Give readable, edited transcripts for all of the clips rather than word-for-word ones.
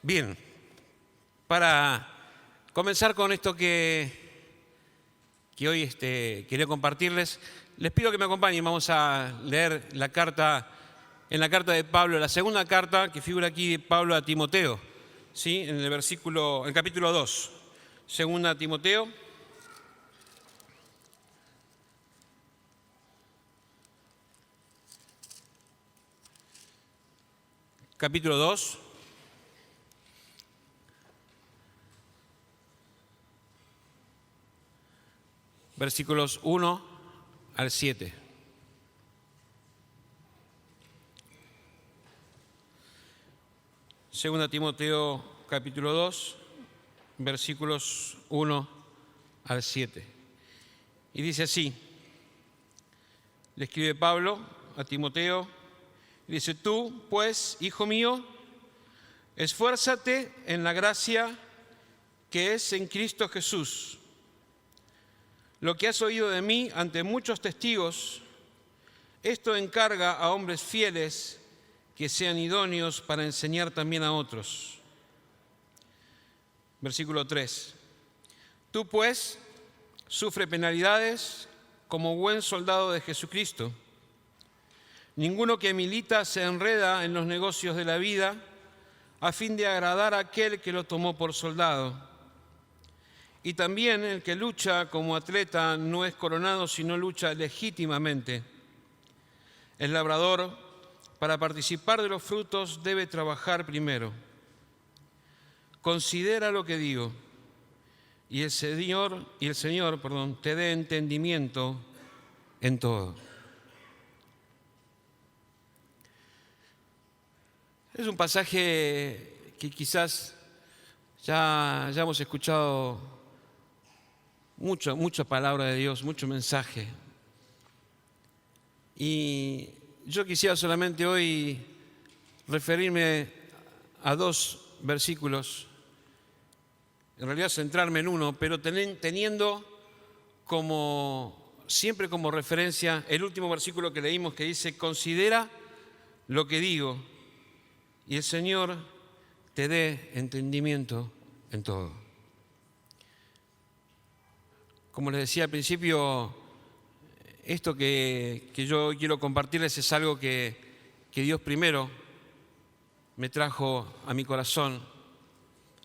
Bien, para comenzar con esto que hoy quería compartirles, les pido que me acompañen. Vamos a leer en la carta de Pablo, la segunda carta que figura aquí de Pablo a Timoteo, ¿sí? En el capítulo 2, segunda Timoteo. Capítulo 2. Versículos 1 al 7. Segunda Timoteo, capítulo 2, versículos 1 al 7. Y dice así, le escribe Pablo a Timoteo, y dice: tú, pues, hijo mío, esfuérzate en la gracia que es en Cristo Jesús. Lo que has oído de mí ante muchos testigos, esto encarga a hombres fieles que sean idóneos para enseñar también a otros. Versículo 3. Tú, pues, sufre penalidades como buen soldado de Jesucristo. Ninguno que milita se enreda en los negocios de la vida a fin de agradar a aquel que lo tomó por soldado. Y también el que lucha como atleta no es coronado, sino lucha legítimamente. El labrador, para participar de los frutos, debe trabajar primero. Considera lo que digo, y el Señor, te dé entendimiento en todo. Es un pasaje que quizás ya hemos escuchado mucha palabra de Dios, mucho mensaje. Y yo quisiera solamente hoy referirme a dos versículos, en realidad centrarme en uno, pero teniendo siempre como referencia el último versículo que leímos, que dice: considera lo que digo, y el Señor te dé entendimiento en todo. Como les decía al principio, esto que yo quiero compartirles es algo que Dios primero me trajo a mi corazón,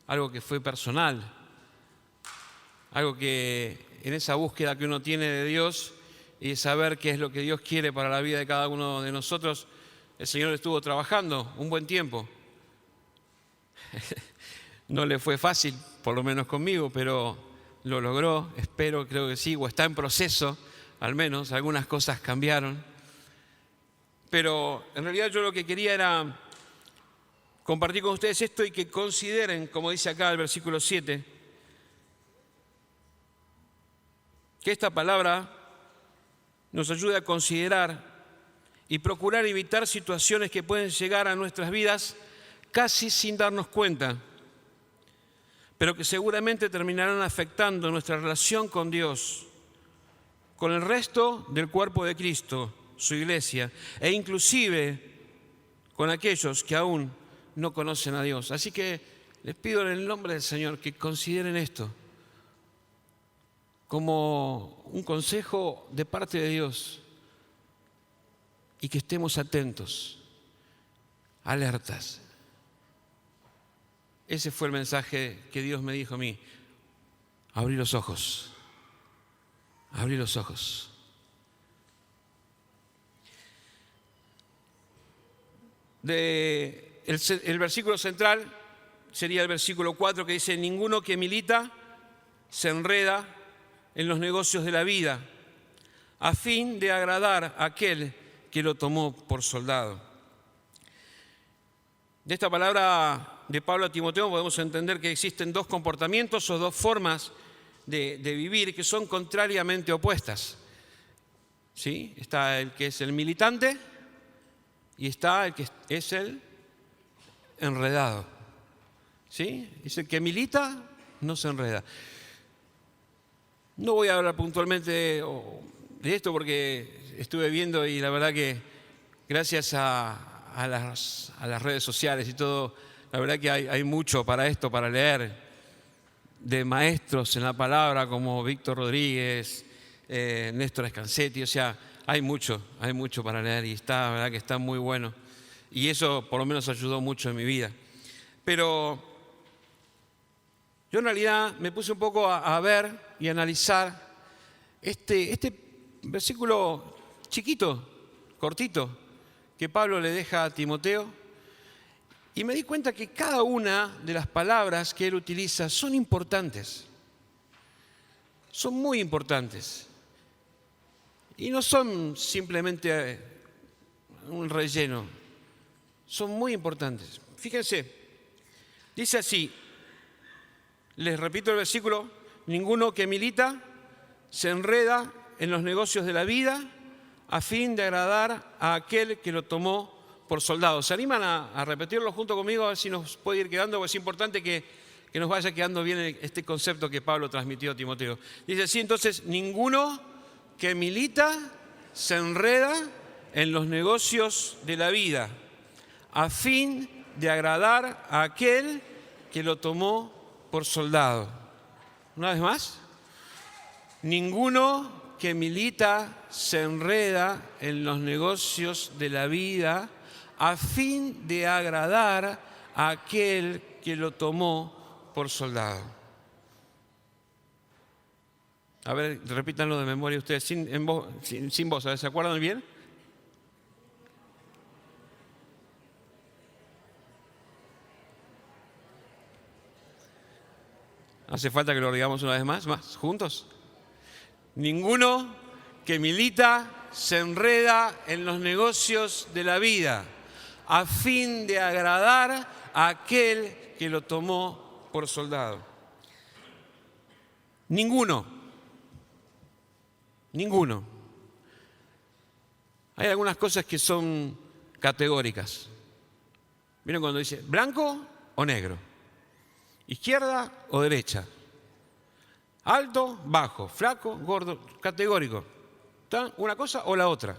algo que fue personal, algo que en esa búsqueda que uno tiene de Dios y de saber qué es lo que Dios quiere para la vida de cada uno de nosotros, el Señor estuvo trabajando un buen tiempo. No le fue fácil, por lo menos conmigo, pero lo logró, creo que sí, o está en proceso, al menos, algunas cosas cambiaron. Pero en realidad yo lo que quería era compartir con ustedes esto y que consideren, como dice acá el versículo 7, que esta palabra nos ayude a considerar y procurar evitar situaciones que pueden llegar a nuestras vidas casi sin darnos cuenta, pero que seguramente terminarán afectando nuestra relación con Dios, con el resto del cuerpo de Cristo, su iglesia, e inclusive con aquellos que aún no conocen a Dios. Así que les pido en el nombre del Señor que consideren esto como un consejo de parte de Dios y que estemos atentos, alertas. Ese fue el mensaje que Dios me dijo a mí: abrí los ojos, abrí los ojos. El versículo central sería el versículo 4, que dice: ninguno que milita se enreda en los negocios de la vida a fin de agradar a aquel que lo tomó por soldado. De esta palabra de Pablo a Timoteo podemos entender que existen dos comportamientos o dos formas de vivir que son contrariamente opuestas. ¿Sí? Está el que es el militante y está el que es el enredado. ¿Sí? Dice: el que milita no se enreda. No voy a hablar puntualmente de esto porque estuve viendo y la verdad que gracias a las redes sociales y todo, La verdad que hay mucho para esto, para leer, de maestros en la palabra como Víctor Rodríguez, Néstor Escansetti. O sea, hay mucho para leer y la verdad que está muy bueno. Y eso por lo menos ayudó mucho en mi vida. Pero yo en realidad me puse un poco a ver y analizar este versículo chiquito, cortito, que Pablo le deja a Timoteo, y me di cuenta que cada una de las palabras que él utiliza son importantes, son muy importantes, y no son simplemente un relleno, son muy importantes. Fíjense, dice así, les repito el versículo: ninguno que milita se enreda en los negocios de la vida a fin de agradar a aquel que lo tomó por soldado. ¿Se animan a repetirlo junto conmigo? A ver si nos puede ir quedando, porque es importante que nos vaya quedando bien este concepto que Pablo transmitió a Timoteo. Dice así entonces: ninguno que milita se enreda en los negocios de la vida a fin de agradar a aquel que lo tomó por soldado. Una vez más: ninguno que milita se enreda en los negocios de la vida a fin de agradar a aquel que lo tomó por soldado. A ver, repítanlo de memoria ustedes, sin voz, a ver, ¿se acuerdan bien? ¿Hace falta que lo digamos una vez más, juntos? Ninguno que milita se enreda en los negocios de la vida a fin de agradar a aquel que lo tomó por soldado. Ninguno. Hay algunas cosas que son categóricas. ¿Vieron cuando dice blanco o negro? Izquierda o derecha. Alto, bajo, flaco, gordo, categórico. ¿Está una cosa o la otra?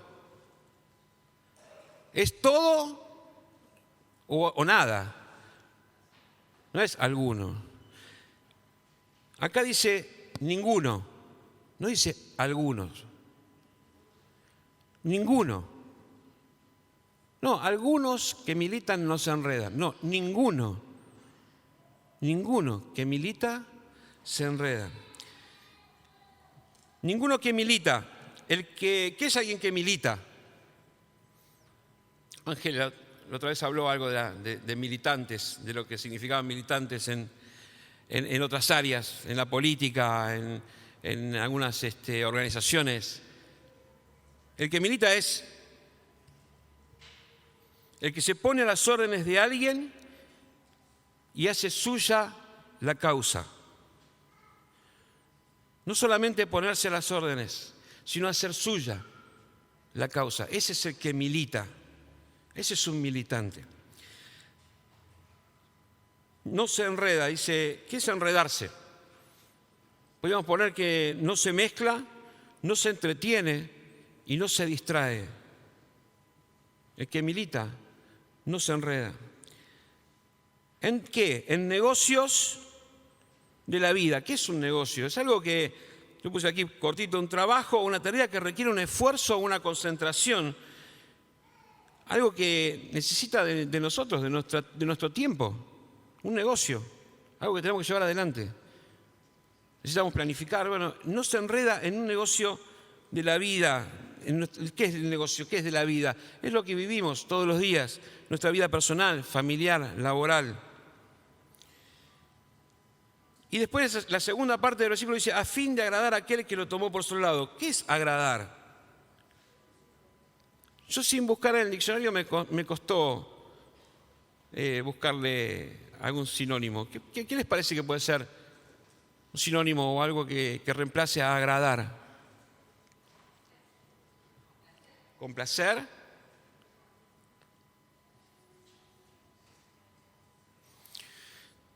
¿Es todo o nada? No es alguno. Acá dice ninguno, no dice algunos. Ninguno. No, algunos que militan no se enredan. No, ninguno. Ninguno que milita se enreda. Ninguno que milita. ¿Qué es alguien que milita? Ángela la otra vez habló algo de militantes, de lo que significaban militantes en otras áreas, en la política, en algunas organizaciones. El que milita es el que se pone a las órdenes de alguien y hace suya la causa. No solamente ponerse a las órdenes, sino hacer suya la causa. Ese es el que milita. Ese es un militante. No se enreda, dice, ¿qué es enredarse? Podríamos poner que no se mezcla, no se entretiene y no se distrae. El que milita no se enreda. ¿En qué? En negocios de la vida. ¿Qué es un negocio? Es algo que, yo puse aquí cortito, un trabajo o una tarea que requiere un esfuerzo o una concentración. Algo que necesita de nosotros, de nuestro tiempo. Un negocio, algo que tenemos que llevar adelante. Necesitamos planificar. Bueno, no se enreda en un negocio de la vida. ¿Qué es el negocio? ¿Qué es de la vida? Es lo que vivimos todos los días, nuestra vida personal, familiar, laboral. Y después la segunda parte del versículo dice, a fin de agradar a aquel que lo tomó por soldado. ¿Qué es agradar? Yo sin buscar en el diccionario me costó buscarle algún sinónimo. ¿Qué les parece que puede ser un sinónimo o algo que reemplace a agradar? ¿Complacer?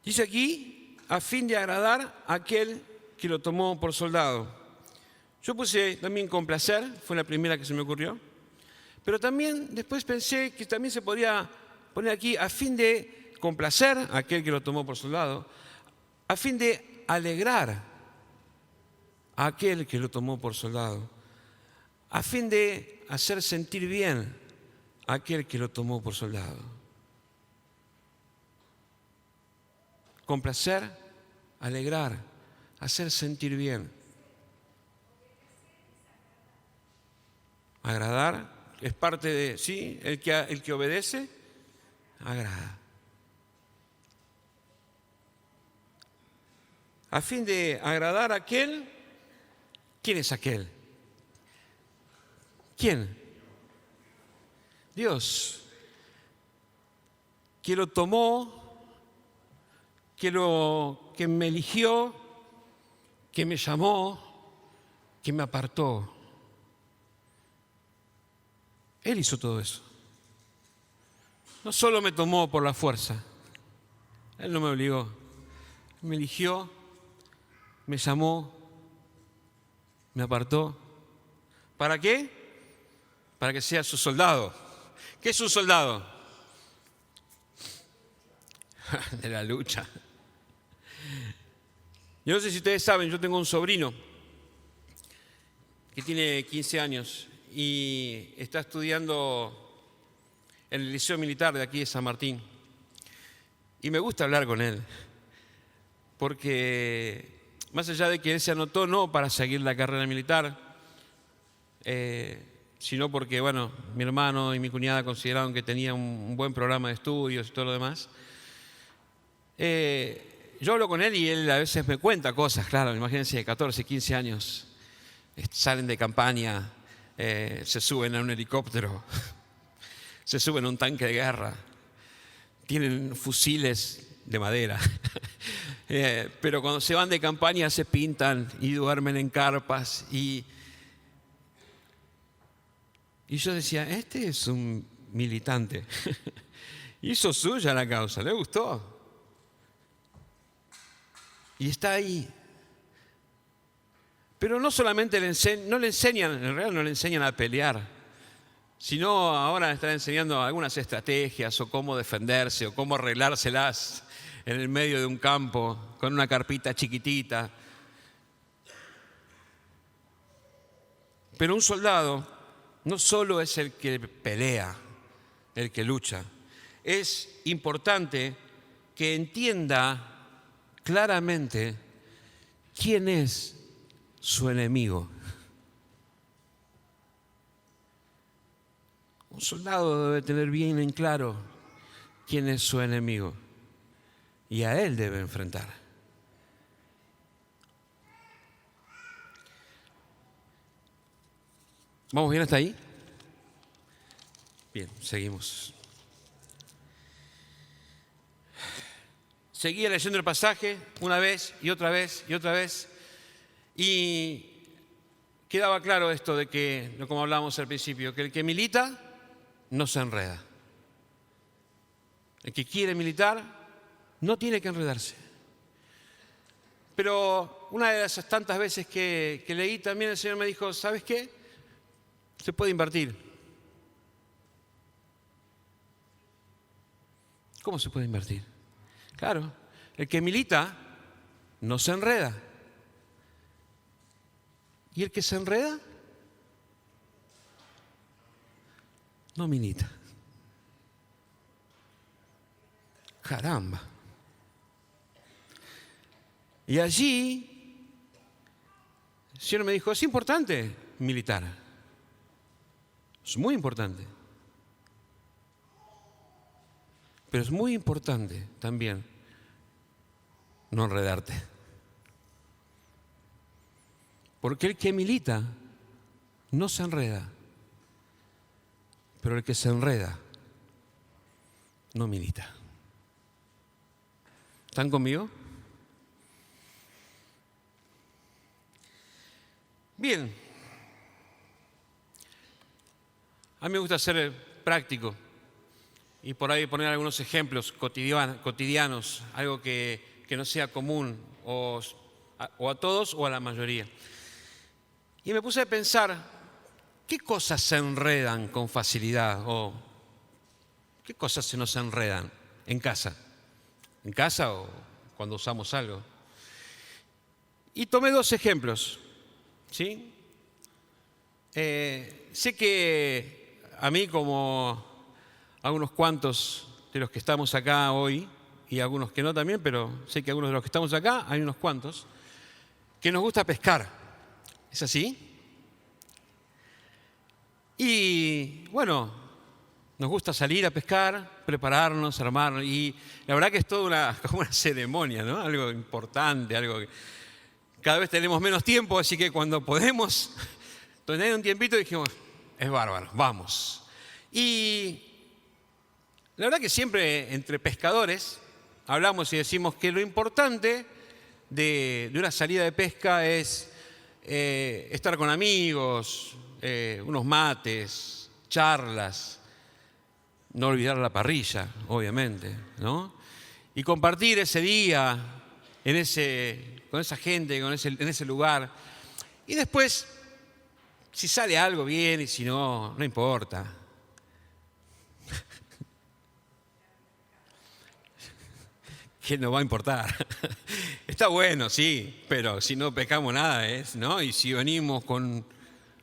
Dice aquí, a fin de agradar a aquel que lo tomó por soldado. Yo puse también complacer, fue la primera que se me ocurrió. Pero también después pensé que también se podría poner aquí a fin de complacer a aquel que lo tomó por soldado, a fin de alegrar a aquel que lo tomó por soldado, a fin de hacer sentir bien a aquel que lo tomó por soldado. Complacer, alegrar, hacer sentir bien. Agradar es parte de, sí, el que obedece, agrada. A fin de agradar a aquel, ¿quién es aquel? ¿Quién? Dios, que lo tomó, que me eligió, que me llamó, que me apartó. Él hizo todo eso. No solo me tomó por la fuerza, Él no me obligó, me eligió, me llamó, me apartó. ¿Para qué? Para que sea su soldado. ¿Qué es un soldado? De la lucha. Yo no sé si ustedes saben, yo tengo un sobrino que tiene 15 años y está estudiando en el Liceo Militar de aquí de San Martín. Y me gusta hablar con él, porque más allá de que él se anotó no para seguir la carrera militar, sino porque, bueno, mi hermano y mi cuñada consideraron que tenía un buen programa de estudios y todo lo demás. Yo hablo con él y él a veces me cuenta cosas, claro, imagínense, de 14, 15 años, salen de campaña, se suben a un helicóptero, se suben a un tanque de guerra, tienen fusiles de madera, pero cuando se van de campaña se pintan y duermen en carpas y yo decía, este es un militante, hizo suya la causa, le gustó. Y está ahí. Pero no solamente no le enseñan, en realidad no le enseñan a pelear, sino ahora están enseñando algunas estrategias o cómo defenderse o cómo arreglárselas en el medio de un campo con una carpita chiquitita. Pero un soldado no solo es el que pelea, el que lucha. Es importante que entienda claramente quién es su enemigo. Un soldado debe tener bien en claro quién es su enemigo y a él debe enfrentar. ¿Vamos bien hasta ahí? Bien, seguimos. Seguía leyendo el pasaje una vez y otra vez y otra vez y quedaba claro esto de que, como hablábamos al principio, que el que milita no se enreda. El que quiere militar no tiene que enredarse. Pero una de esas tantas veces que leí también el Señor me dijo, ¿sabes qué? Se puede invertir. ¿Cómo se puede invertir? Claro, el que milita no se enreda. ¿Y el que se enreda? No milita. Caramba. Y allí, el Señor me dijo, es importante militar. Es muy importante. Pero es muy importante también no enredarte. Porque el que milita no se enreda, pero el que se enreda no milita. ¿Están conmigo? Bien. A mí me gusta ser práctico y por ahí poner algunos ejemplos cotidianos, algo que no sea común o a todos o a la mayoría. Y me puse a pensar, ¿qué cosas se enredan con facilidad o qué cosas se nos enredan en casa? en casa o cuando usamos algo. Y tomé 2 ejemplos, ¿sí? Sé que a mí, como a unos cuantos de los que estamos acá hoy, y algunos que no también, pero sé que algunos de los que estamos acá, hay unos cuantos, que nos gusta pescar. ¿Es así? Y bueno, nos gusta salir a pescar, prepararnos, armarnos, y la verdad que es toda como una ceremonia, ¿no? Algo importante, algo que cada vez tenemos menos tiempo, así que cuando podemos tener un tiempito dijimos, es bárbaro, vamos. Y la verdad que siempre entre pescadores hablamos y decimos que lo importante de una salida de pesca es estar con amigos, unos mates, charlas, no olvidar la parrilla, obviamente, ¿no? Y compartir ese día con esa gente, en ese lugar. Y después, si sale algo bien y si no, no importa. ¿Qué nos va a importar? Está bueno, sí, pero si no pescamos nada, ¿no? Y si venimos con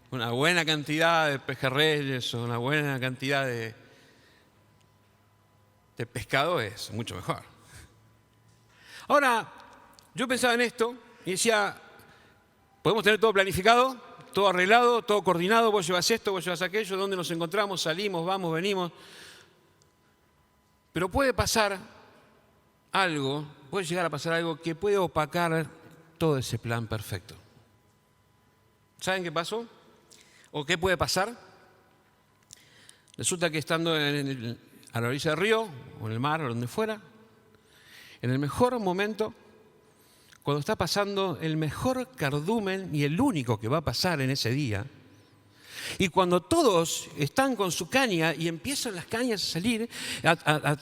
una buena cantidad de pejerreyes o una buena cantidad de pescado, es mucho mejor. Ahora, yo pensaba en esto y decía, podemos tener todo planificado, todo arreglado, todo coordinado, vos llevas esto, vos llevas aquello, dónde nos encontramos, salimos, vamos, venimos. Pero puede llegar a pasar algo que puede opacar todo ese plan perfecto. ¿Saben qué pasó? ¿O qué puede pasar? Resulta que estando a la orilla del río, o en el mar, o donde fuera, en el mejor momento, cuando está pasando el mejor cardumen y el único que va a pasar en ese día, y cuando todos están con su caña y empiezan las cañas a salir,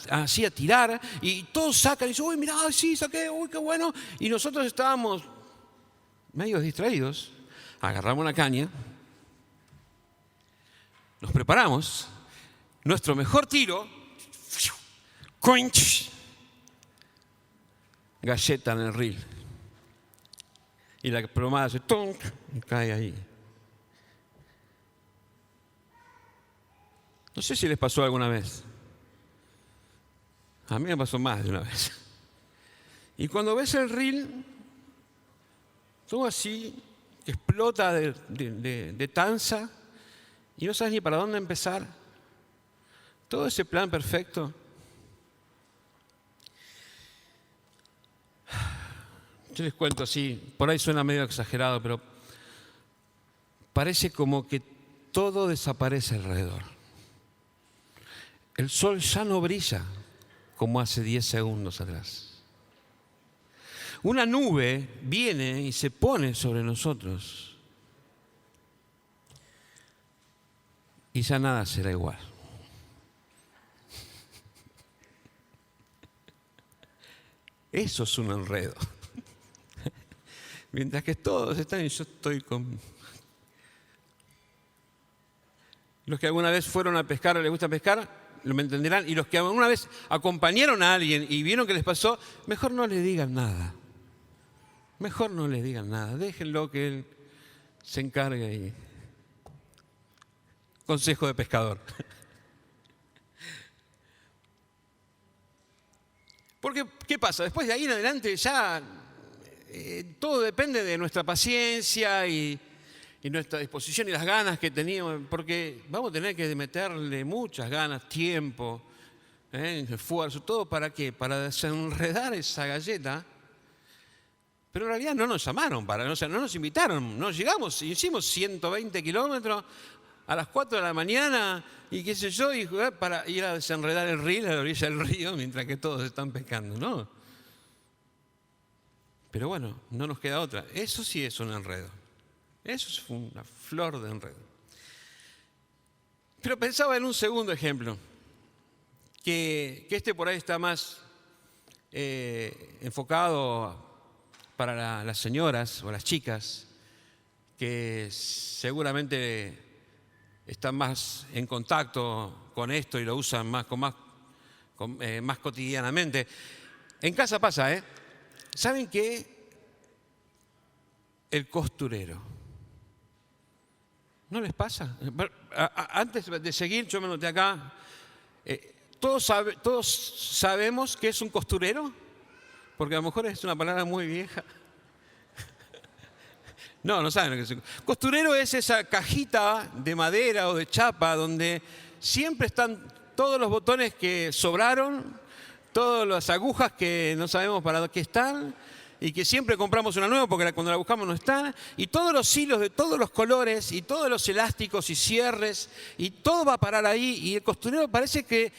así a tirar, y todos sacan y dicen, uy, mirá, sí, saqué, uy, qué bueno. Y nosotros estábamos medio distraídos, agarramos la caña, nos preparamos, nuestro mejor tiro, ¡coinch! Galleta en el reel. Y la plomada hace tonk y cae ahí. No sé si les pasó alguna vez. A mí me pasó más de una vez. Y cuando ves el reel, todo así, explota de tanza y no sabes ni para dónde empezar. Todo ese plan perfecto. Yo les cuento así, por ahí suena medio exagerado, pero parece como que todo desaparece alrededor. El sol ya no brilla como hace 10 segundos atrás. Una nube viene y se pone sobre nosotros y ya nada será igual. Eso es un enredo. Mientras que todos están y yo estoy con... Los que alguna vez fueron a pescar o les gusta pescar, me entenderán. Y los que alguna vez acompañaron a alguien y vieron que les pasó, mejor no le digan nada. Mejor no le digan nada. Déjenlo que él se encargue y... Consejo de pescador. Porque, ¿qué pasa? Después de ahí en adelante ya todo depende de nuestra paciencia y nuestra disposición y las ganas que teníamos, porque vamos a tener que meterle muchas ganas, tiempo, esfuerzo, todo ¿para qué? Para desenredar esa galleta. Pero en realidad no nos llamaron, no nos invitaron, no llegamos, hicimos 120 kilómetros a las 4 de la mañana y qué sé yo, y para ir a desenredar el reel a la orilla del río mientras que todos están pescando, ¿no? Pero bueno, no nos queda otra. Eso sí es un enredo. Eso es una flor de enredo. Pero pensaba en un segundo ejemplo, que este por ahí está más enfocado para las señoras o las chicas, que seguramente están más en contacto con esto y lo usan más cotidianamente. En casa pasa, ¿eh? ¿Saben qué? El costurero. ¿No les pasa? Antes de seguir, yo me noté acá. Todos sabemos que es un costurero, porque a lo mejor es una palabra muy vieja. No saben lo que es. Costurero es esa cajita de madera o de chapa donde siempre están todos los botones que sobraron, todas las agujas que no sabemos para qué están y que siempre compramos una nueva porque cuando la buscamos no está, y todos los hilos de todos los colores y todos los elásticos y cierres y todo va a parar ahí, y el costurero parece que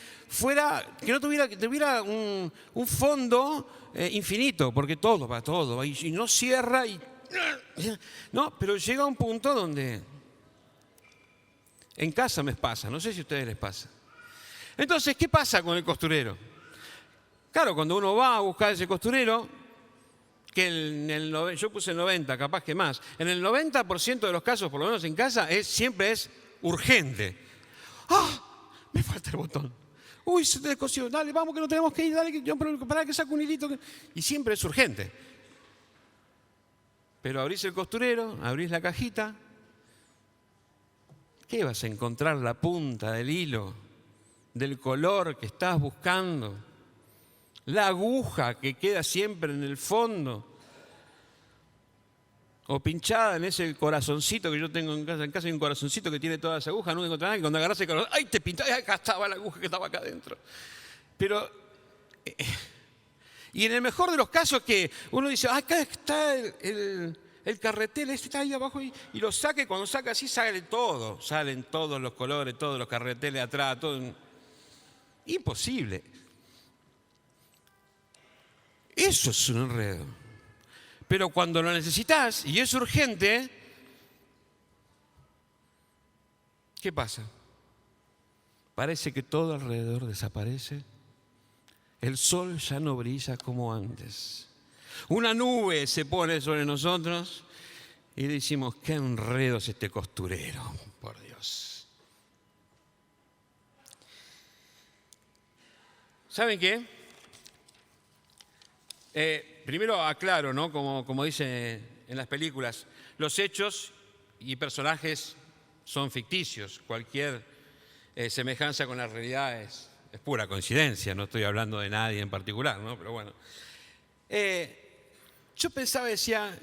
no tuviera un fondo infinito, porque todo va y no cierra no, pero llega un punto donde en casa me pasa, no sé si a ustedes les pasa. Entonces, ¿qué pasa con el costurero? Claro, cuando uno va a buscar ese costurero, que yo puse el 90, capaz que más, en el 90% de los casos, por lo menos en casa, siempre es urgente. ¡Ah! Me falta el botón. Uy, se te descosió. Dale, vamos que no tenemos que ir. Dale, para que saque un hilito. Y siempre es urgente. Pero abrís el costurero, abrís la cajita. ¿Qué vas a encontrar? La punta del hilo, del color que estás buscando. La aguja que queda siempre en el fondo. O pinchada en ese corazoncito que yo tengo en casa. En casa hay un corazoncito que tiene todas las agujas, nunca encontré nada. Y cuando agarras el corazón, ¡ay, te pintaste! Acá estaba la aguja que estaba acá adentro. Pero, y en el mejor de los casos que uno dice, acá está el carretel, está ahí abajo, y lo saca, y cuando saca así sale todo. Salen todos los colores, todos los carreteles atrás, todo. Imposible. Eso es un enredo. Pero cuando lo necesitas y es urgente, ¿qué pasa? Parece que todo alrededor desaparece. El sol ya no brilla como antes. Una nube se pone sobre nosotros y decimos, qué enredo es este costurero, por Dios. ¿Saben qué? Primero aclaro, ¿no? Como dice en las películas, los hechos y personajes son ficticios. Cualquier semejanza con la realidad es pura coincidencia. No estoy hablando de nadie en particular, ¿no? Pero bueno. Yo pensaba, decía,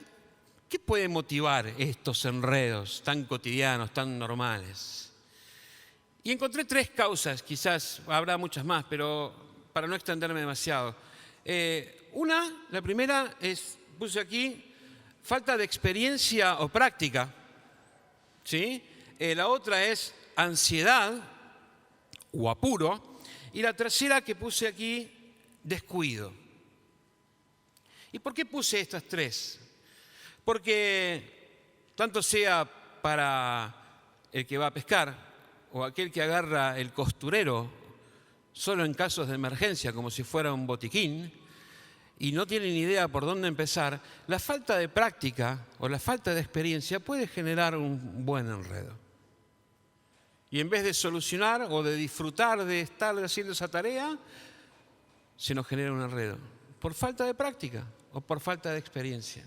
¿qué puede motivar estos enredos tan cotidianos, tan normales? Y encontré 3 causas, quizás habrá muchas más, pero para no extenderme demasiado. La primera puse aquí, falta de experiencia o práctica, ¿sí? La otra es ansiedad o apuro. Y la tercera que puse aquí, descuido. ¿Y por qué puse estas 3? Porque tanto sea para el que va a pescar o aquel que agarra el costurero solo en casos de emergencia, como si fuera un botiquín, y no tiene ni idea por dónde empezar, la falta de práctica o la falta de experiencia puede generar un buen enredo. Y en vez de solucionar o de disfrutar de estar haciendo esa tarea, se nos genera un enredo. Por falta de práctica o por falta de experiencia.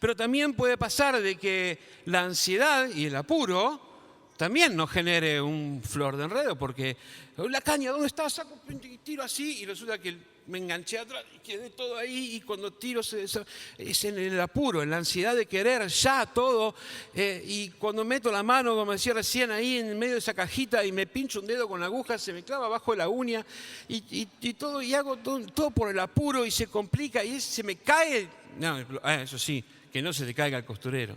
Pero también puede pasar de que la ansiedad y el apuro también nos genere un flor de enredo, porque la caña, ¿dónde está? Saco, tiro así y resulta que me enganché atrás y quedé todo ahí, y cuando tiro es en el apuro, en la ansiedad de querer ya todo, y cuando meto la mano, como decía recién, ahí en medio de esa cajita y me pincho un dedo con la aguja, se me clava abajo de la uña y todo, y hago todo por el apuro y se complica y se me cae. No, eso sí, que no se te caiga el costurero,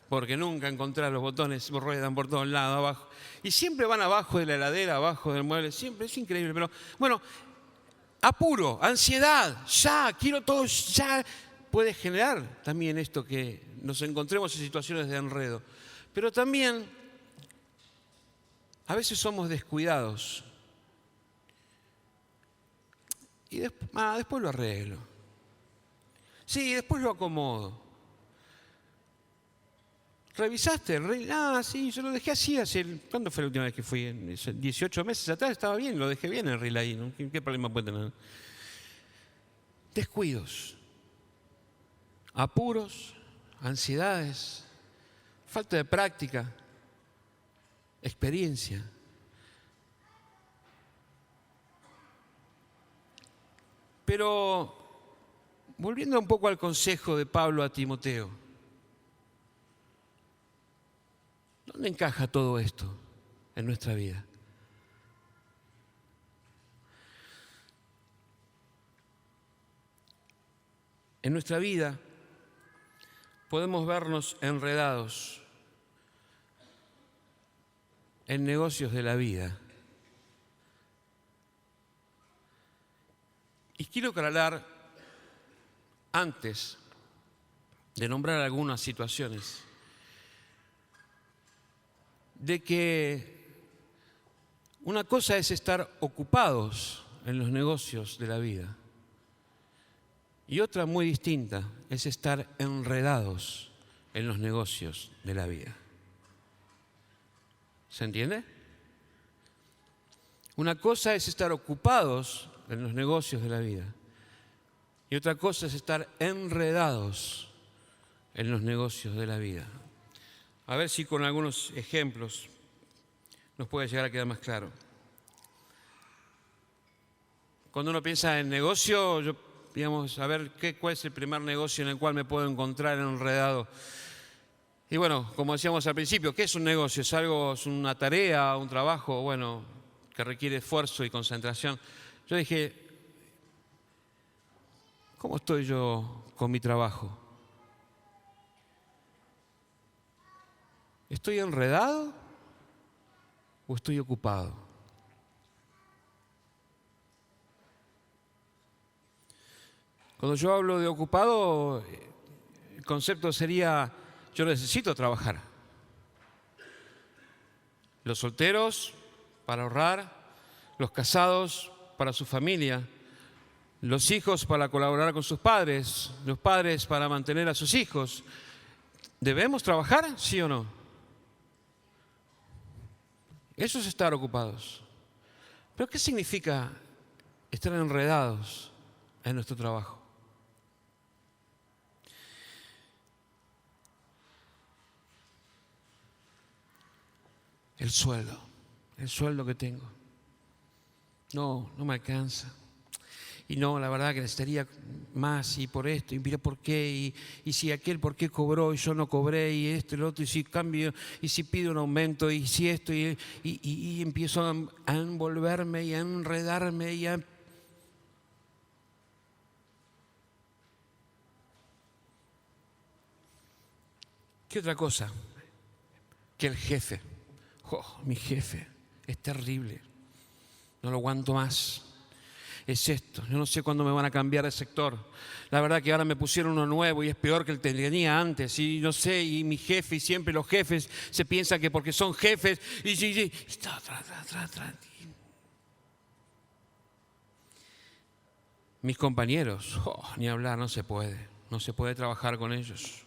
porque nunca encontrás los botones, ruedan por todos lados abajo y siempre van abajo de la heladera, abajo del mueble, siempre es increíble. Pero bueno, apuro, ansiedad, ya, quiero todo ya, puede generar también esto que nos encontremos en situaciones de enredo. Pero también a veces somos descuidados y después lo arreglo. Sí, después lo acomodo. ¿Revisaste el reel? Sí, yo lo dejé así ¿cuándo fue la última vez que fui? 18 meses atrás, estaba bien, lo dejé bien el reel ahí, ¿no? ¿Qué problema puede tener? descuidos, apuros, ansiedades, falta de práctica, experiencia. Pero volviendo un poco al consejo de Pablo a Timoteo, ¿dónde encaja todo esto en nuestra vida? En nuestra vida podemos vernos enredados en negocios de la vida. Y quiero aclarar, antes de nombrar algunas situaciones, de que una cosa es estar ocupados en los negocios de la vida y otra muy distinta es estar enredados en los negocios de la vida. ¿Se entiende? Una cosa es estar ocupados en los negocios de la vida y otra cosa es estar enredados en los negocios de la vida. A ver si con algunos ejemplos nos puede llegar a quedar más claro. Cuando uno piensa en negocio, digamos, a ver cuál es el primer negocio en el cual me puedo encontrar enredado. Y bueno, como decíamos al principio, ¿qué es un negocio? Es una tarea, un trabajo, bueno, que requiere esfuerzo y concentración. Yo dije, ¿cómo estoy yo con mi trabajo? ¿Estoy enredado o estoy ocupado? Cuando yo hablo de ocupado, el concepto sería, yo necesito trabajar. Los solteros para ahorrar, los casados para su familia, los hijos para colaborar con sus padres, los padres para mantener a sus hijos. ¿Debemos trabajar, sí o no? Eso es estar ocupados. ¿Pero qué significa estar enredados en nuestro trabajo? El sueldo que tengo. No me alcanza. Y no, la verdad que necesitaría más y por esto, y mira por qué, y si aquel por qué cobró y yo no cobré, y esto y lo otro, y si cambio, y si pido un aumento, y si esto, y empiezo a envolverme y a enredarme y a... ¿Qué otra cosa? Que el jefe. Oh, mi jefe es terrible, no lo aguanto más. Es esto, yo no sé cuándo me van a cambiar de sector. La verdad que ahora me pusieron uno nuevo y es peor que el que tenía antes. Y no sé, y mi jefe, y siempre los jefes se piensan que porque son jefes, mis compañeros, ni hablar, no se puede trabajar con ellos.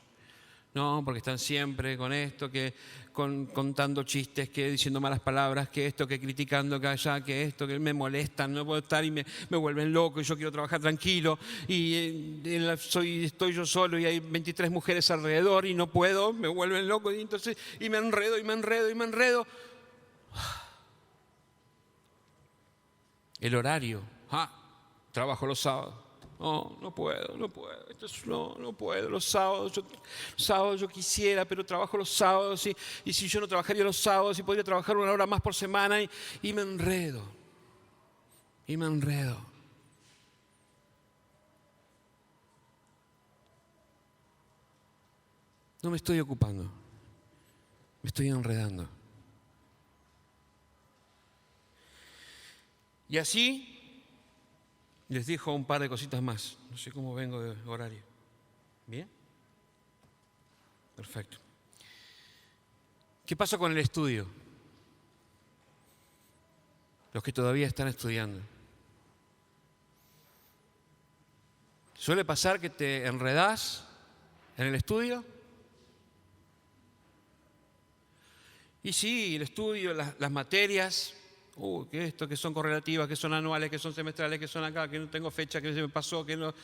No, porque están siempre con esto, que contando chistes, que diciendo malas palabras, que esto, que criticando, que allá, que esto, que me molestan, no puedo estar y me vuelven loco y yo quiero trabajar tranquilo y estoy yo solo y hay 23 mujeres alrededor y no puedo, me vuelven loco y entonces y me enredo. El horario, trabajo los sábados. No puedo. No puedo. Los sábados yo quisiera, pero trabajo los sábados y si yo no trabajaría los sábados y podría trabajar 1 hora más por semana y me enredo. No me estoy ocupando, me estoy enredando. Y así les dijo un par de cositas más. No sé cómo vengo de horario. ¿Bien? Perfecto. ¿Qué pasa con el estudio? Los que todavía están estudiando. ¿Suele pasar que te enredás en el estudio? Y sí, el estudio, las materias, Que esto, que son correlativas, que son anuales, que son semestrales, que son acá, que no tengo fecha, que se me pasó, que no.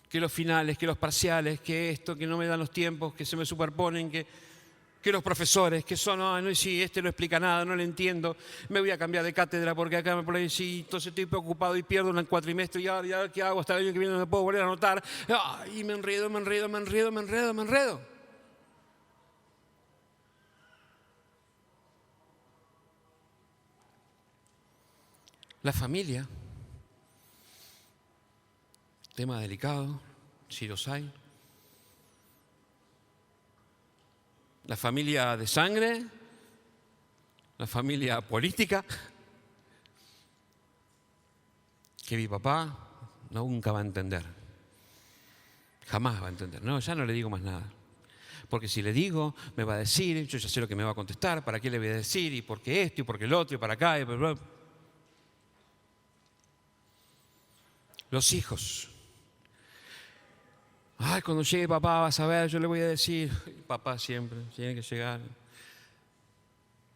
Que los finales, que los parciales, que esto, que no me dan los tiempos, que se me superponen, que los profesores, que son, no, sí, este no explica nada, no le entiendo, me voy a cambiar de cátedra porque acá me ponen, sí, entonces estoy preocupado y pierdo un cuatrimestre y ahora ¿qué hago? Hasta el año que viene no me puedo volver a anotar. Y me enredo. La familia, tema delicado, si los hay. La familia de sangre, la familia política, que mi papá nunca va a entender. Jamás va a entender. No, ya no le digo más nada. Porque si le digo, me va a decir, yo ya sé lo que me va a contestar, ¿para qué le voy a decir? ¿Y por qué esto? ¿Y por qué el otro? ¿Y para acá? Y bla, bla. Los hijos. Cuando llegue papá vas a ver, yo le voy a decir, papá siempre, tiene que llegar.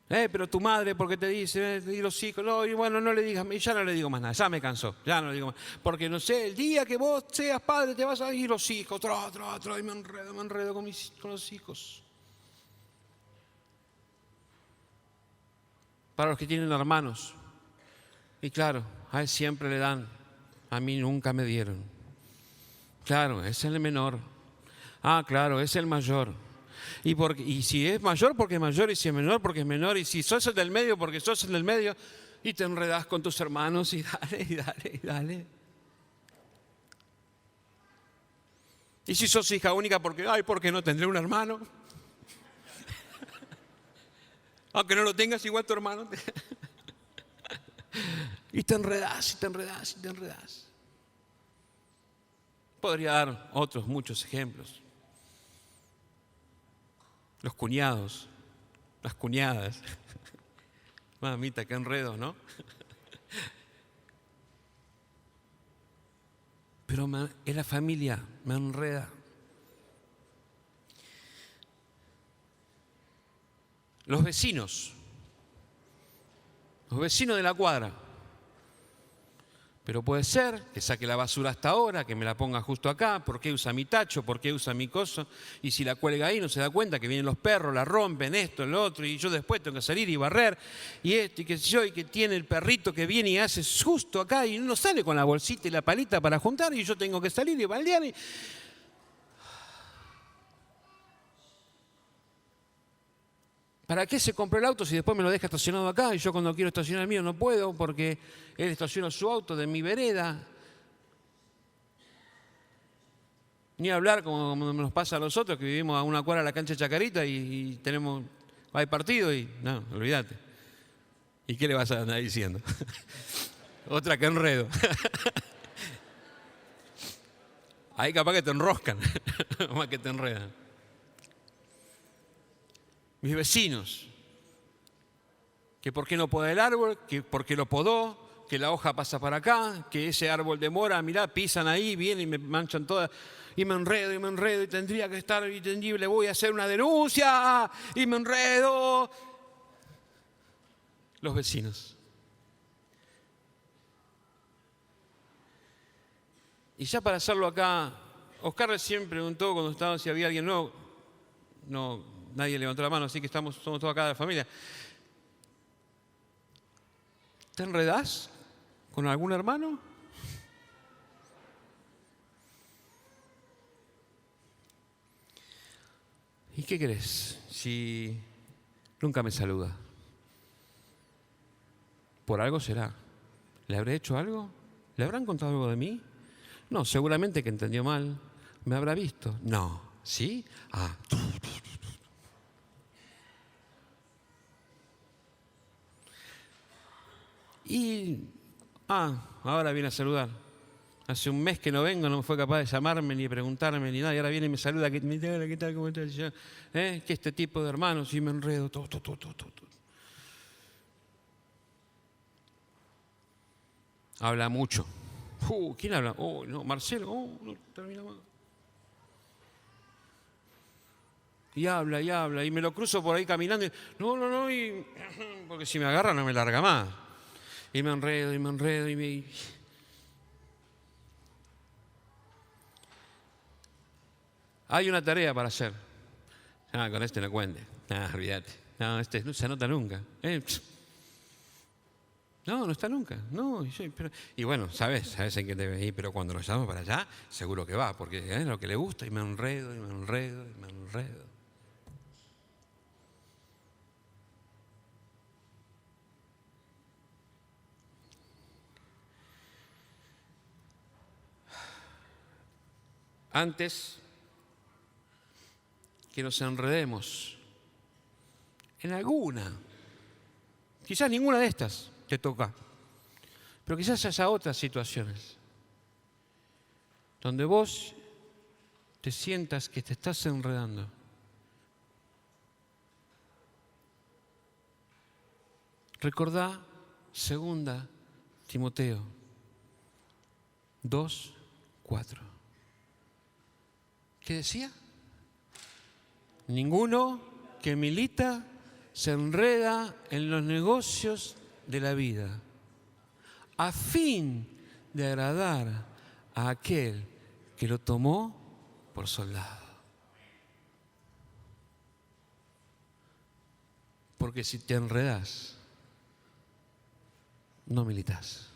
Pero tu madre, ¿por qué te dice? Y los hijos, no, y bueno, no le digas, y ya no le digo más nada, ya me cansó, ya no le digo más. Porque no sé, el día que vos seas padre te vas a ir los hijos, y me enredo con los hijos. Para los que tienen hermanos, y claro, a él siempre le dan, a mí nunca me dieron. Claro, es el menor. Claro, es el mayor. Y si es mayor, porque es mayor, y si es menor, porque es menor, y si sos el del medio, porque sos el del medio, y te enredás con tus hermanos, y dale. Y si sos hija única, porque no tendré un hermano. Aunque no lo tengas, igual tu hermano. Y te enredás. Podría dar otros muchos ejemplos. Los cuñados, las cuñadas. Mamita, qué enredo, ¿no? Pero es la familia, me enreda. Los vecinos de la cuadra. Pero puede ser que saque la basura hasta ahora, que me la ponga justo acá, ¿por qué usa mi tacho? ¿Por qué usa mi coso? Y si la cuelga ahí no se da cuenta que vienen los perros, la rompen, esto, lo otro, y yo después tengo que salir y barrer, y esto, y qué sé yo, y que tiene el perrito que viene y hace justo acá, y no sale con la bolsita y la palita para juntar, y yo tengo que salir y baldear. ¿Para qué se compró el auto si después me lo deja estacionado acá y yo cuando quiero estacionar el mío no puedo porque él estaciona su auto de mi vereda? Ni hablar como nos pasa a nosotros que vivimos a una cuadra de la cancha de Chacarita y hay partido y no, olvídate. ¿Y qué le vas a andar diciendo? Otra que enredo. Ahí capaz que te enroscan, más que te enredan. Mis vecinos, que por qué no poda el árbol, que por qué lo podó, que la hoja pasa para acá, que ese árbol demora, mirá, pisan ahí, vienen y me manchan todas, y me enredo, y tendría que estar, y le voy a hacer una denuncia, y me enredo. Los vecinos. Y ya para hacerlo acá, Oscar recién preguntó cuando estaba si había alguien nuevo. No, nadie levantó la mano, así que somos todos acá de la familia. ¿Te enredás con algún hermano? ¿Y qué querés si nunca me saluda? Por algo será. ¿Le habré hecho algo? ¿Le habrán contado algo de mí? No, seguramente que entendió mal. ¿Me habrá visto? No. ¿Sí? Ahora viene a saludar. Hace un mes que no vengo, no fue capaz de llamarme, ni preguntarme, ni nada. Y ahora viene y me saluda. ¿Qué tal? ¿Cómo estás? Que este tipo de hermanos, y me enredo todo. Habla mucho. ¿Quién habla? No, Marcelo. No termina más. y habla, y me lo cruzo por ahí caminando, y, no, porque si me agarra no me larga más. Y me enredo, Hay una tarea para hacer. Con este no cuente. Olvídate. No, este no se anota nunca. No está nunca. No, y bueno, sabes en qué debe ir, pero cuando lo llamo para allá, seguro que va, porque es lo que le gusta, y me enredo. Antes que nos enredemos en alguna, quizás ninguna de estas te toca, pero quizás haya otras situaciones donde vos te sientas que te estás enredando. Recordá 2 Timoteo 2:4. ¿Qué decía? Ninguno que milita se enreda en los negocios de la vida, a fin de agradar a aquel que lo tomó por soldado. Porque si te enredás, no militás.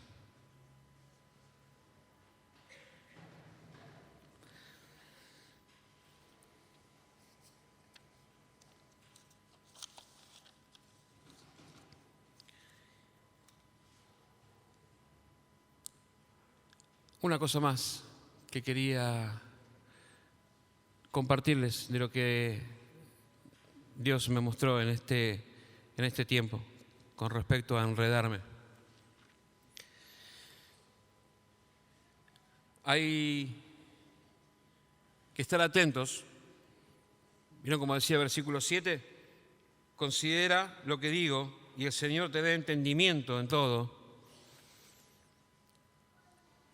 Una cosa más que quería compartirles de lo que Dios me mostró en este tiempo con respecto a enredarme. Hay que estar atentos. ¿Vieron como decía el versículo 7? Considera lo que digo y el Señor te dé entendimiento en todo.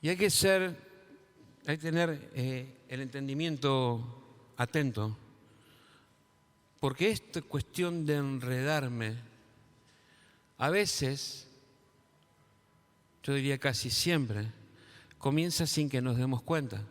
Y hay que tener el entendimiento atento, porque esta cuestión de enredarme, a veces, yo diría casi siempre, comienza sin que nos demos cuenta.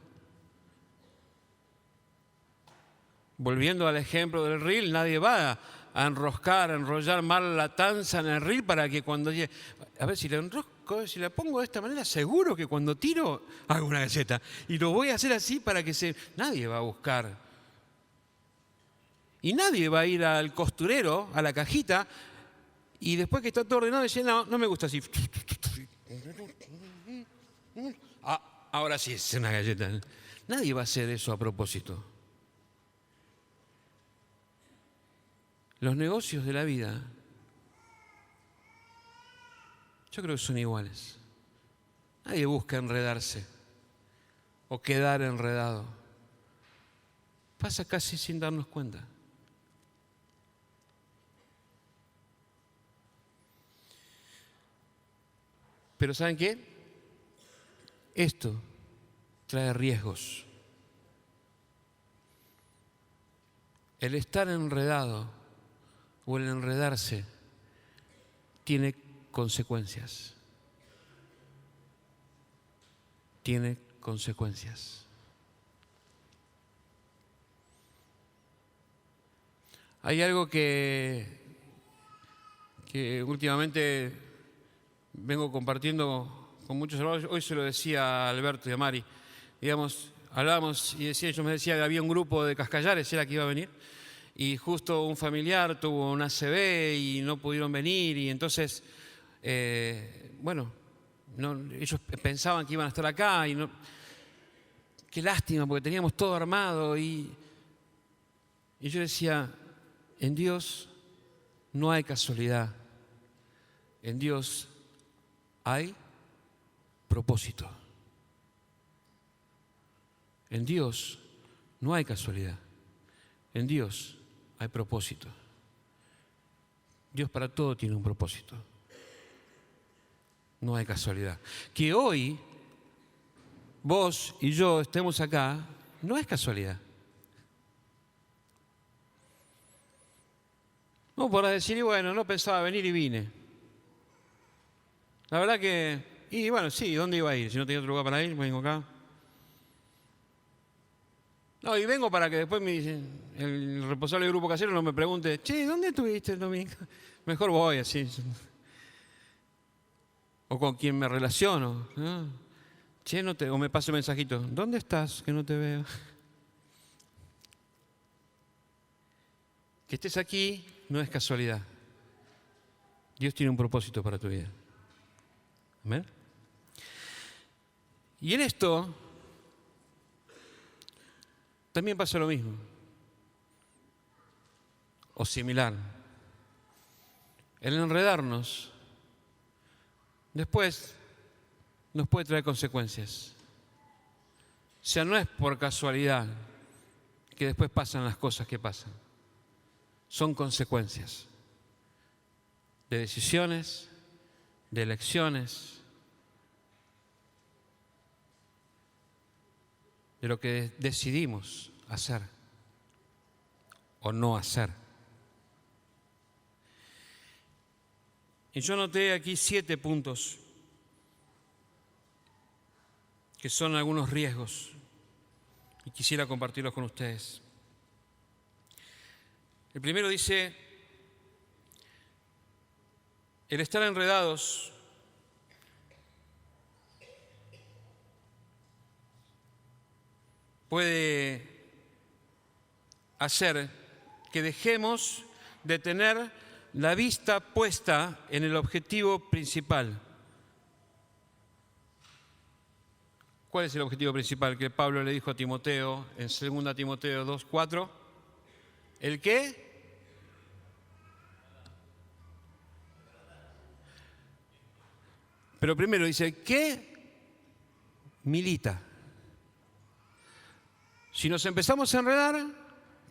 Volviendo al ejemplo del reel, nadie va a enrollar mal la tanza en el reel para que cuando llegue, a ver, si le enrosco, si la pongo de esta manera, seguro que cuando tiro hago una galleta. Y lo voy a hacer así para que nadie va a buscar. Y nadie va a ir al costurero, a la cajita, y después que está todo ordenado, dice, no me gusta así. Ahora sí es una galleta. Nadie va a hacer eso a propósito. Los negocios de la vida, yo creo que son iguales. Nadie busca enredarse o quedar enredado. Pasa casi sin darnos cuenta. Pero ¿saben qué? Esto trae riesgos. El estar enredado o el enredarse tiene consecuencias. Tiene consecuencias. Hay algo que últimamente vengo compartiendo con muchos hermanos. Hoy se lo decía a Alberto y a Mari. Digamos, hablábamos y yo me decía que había un grupo de Cascallares, era que iba a venir, y justo un familiar tuvo un ACV y no pudieron venir, y entonces, ellos pensaban que iban a estar acá, y no, qué lástima, porque teníamos todo armado, y yo decía, en Dios no hay casualidad, en Dios hay propósito. En Dios no hay casualidad, en Dios hay propósito. Dios para todo tiene un propósito. No hay casualidad. Que hoy vos y yo estemos acá no es casualidad. No podrás decir, y bueno, no pensaba venir y vine. La verdad que, y bueno, sí, ¿dónde iba a ir? Si no tenía otro lugar para ir, vengo acá. No, y vengo para que después el responsable del grupo casero no me pregunte, che, ¿dónde estuviste el domingo? Mejor voy así. O con quien me relaciono, ¿no? Che, o me pasa un mensajito, ¿dónde estás? Que no te veo. Que estés aquí no es casualidad. Dios tiene un propósito para tu vida. ¿Amén? Y en esto también pasa lo mismo, o similar. El enredarnos después nos puede traer consecuencias. O sea, no es por casualidad que después pasan las cosas que pasan. Son consecuencias de decisiones, de elecciones, de lo que decidimos hacer o no hacer. Y yo anoté aquí 7 puntos que son algunos riesgos y quisiera compartirlos con ustedes. El primero dice, el estar enredados puede hacer que dejemos de tener la vista puesta en el objetivo principal. ¿Cuál es el objetivo principal que Pablo le dijo a Timoteo en 2 Timoteo 2:4? ¿El qué? Pero primero dice, ¿qué milita? Si nos empezamos a enredar,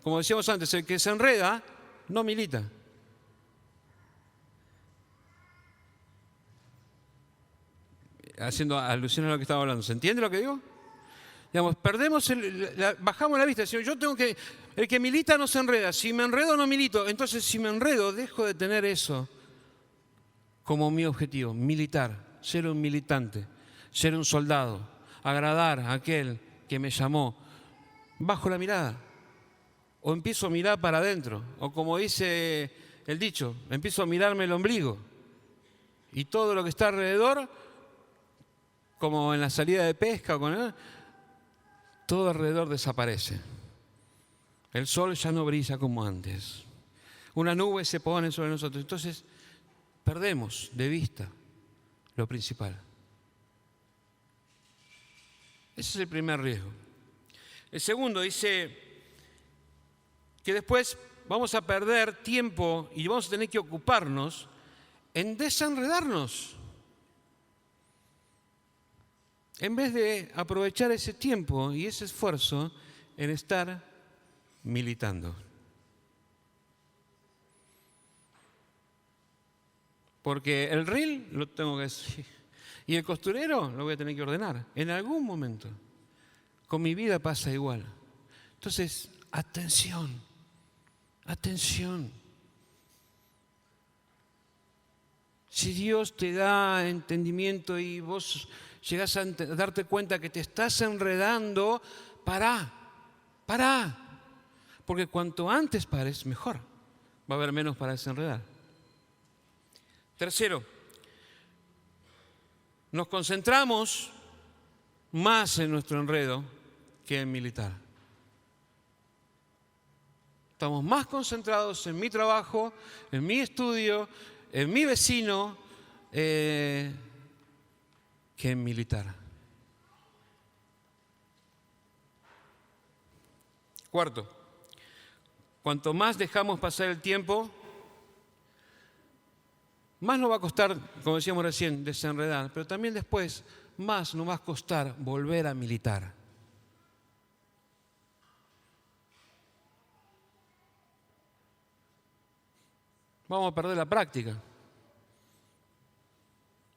como decíamos antes, el que se enreda no milita. Haciendo alusión a lo que estaba hablando. ¿Se entiende lo que digo? Digamos, bajamos la vista. El que milita no se enreda. Si me enredo, no milito. Entonces, si me enredo, dejo de tener eso como mi objetivo, militar, ser un militante, ser un soldado, agradar a aquel que me llamó. Bajo la mirada. O empiezo a mirar para adentro. O como dice el dicho, empiezo a mirarme el ombligo. Y todo lo que está alrededor, como en la salida de pesca, todo alrededor desaparece. El sol ya no brilla como antes. Una nube se pone sobre nosotros. Entonces, perdemos de vista lo principal. Ese es el primer riesgo. El segundo dice que después vamos a perder tiempo y vamos a tener que ocuparnos en desenredarnos. En vez de aprovechar ese tiempo y ese esfuerzo en estar militando. Porque el reel lo tengo que decir. Y el costurero lo voy a tener que ordenar. En algún momento. Con mi vida pasa igual. Entonces, atención. Atención. Si Dios te da entendimiento y vos llegás a darte cuenta que te estás enredando, pará. Porque cuanto antes pares, mejor. Va a haber menos para desenredar. Tercero, nos concentramos más en nuestro enredo que en militar. Estamos más concentrados en mi trabajo, en mi estudio, en mi vecino, que en militar. Cuarto, cuanto más dejamos pasar el tiempo, más nos va a costar, como decíamos recién, desenredar, pero también después más nos va a costar volver a militar. Vamos a perder la práctica.